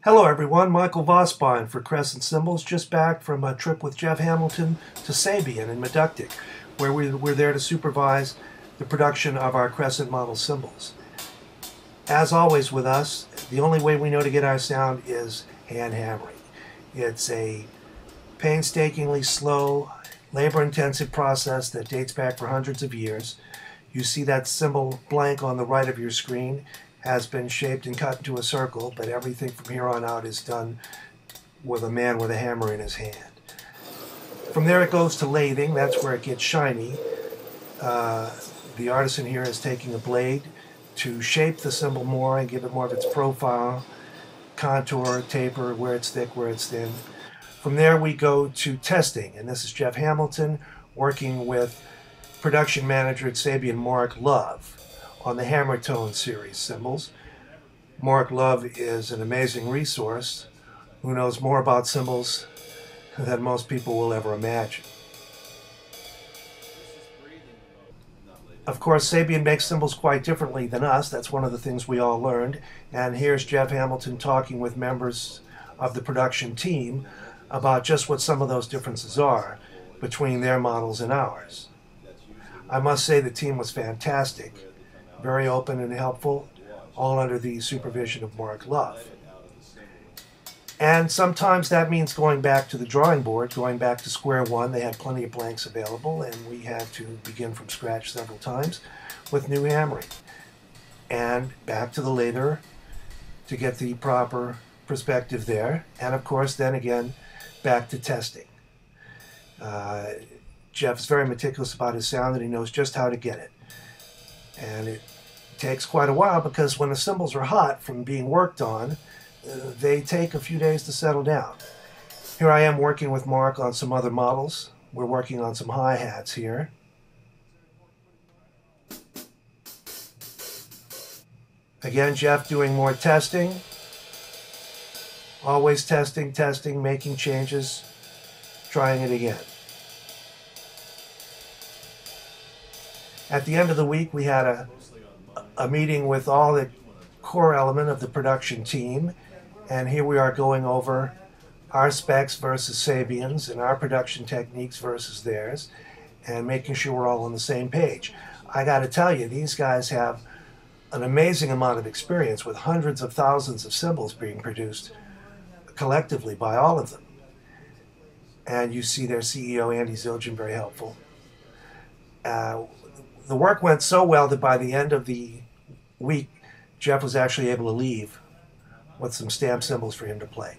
Hello everyone, Michael Vosbein for Crescent Cymbals, just back from a trip with Jeff Hamilton to Sabian in Meductic, where we're there to supervise the production of our Crescent model cymbals. As always with us, the only way we know to get our sound is hand hammering. It's a painstakingly slow, labor-intensive process that dates back for hundreds of years. You see that cymbal blank on the right of your screen has been shaped and cut into a circle, but everything from here on out is done with a man with a hammer in his hand. From there it goes to lathing. That's where it gets shiny. The artisan here is taking a blade to shape the cymbal more and give it more of its profile, contour, taper, where it's thick, where it's thin. From there we go to testing, and this is Jeff Hamilton working with production manager at Sabian, Mark Love, on the Hammer Tone series cymbals. Mark Love is an amazing resource who knows more about cymbals than most people will ever imagine. Of course, Sabian makes cymbals quite differently than us. That's one of the things we all learned. And here's Jeff Hamilton talking with members of the production team about just what some of those differences are between their models and ours. I must say the team was fantastic. Very open and helpful, all under the supervision of Mark Love. And sometimes that means going back to the drawing board, going back to square one. They had plenty of blanks available, and we had to begin from scratch several times with new hammering. And back to the lather to get the proper perspective there. And of course, then again, back to testing. Jeff's very meticulous about his sound, and he knows just how to get it. And it takes quite a while because when the cymbals are hot from being worked on, they take a few days to settle down. Here I am working with Mark on some other models. We're working on some hi-hats here. Again, Jeff doing more testing. Always testing, making changes, trying it again. At the end of the week, we had a meeting with all the core element of the production team, and here we are going over our specs versus Sabian's and our production techniques versus theirs, and making sure we're all on the same page. I got to tell you, these guys have an amazing amount of experience with hundreds of thousands of cymbals being produced collectively by all of them. And you see their CEO, Andy Zildjian, very helpful. The work went so well that by the end of the week, Jeff was actually able to leave with some stamp cymbals for him to play.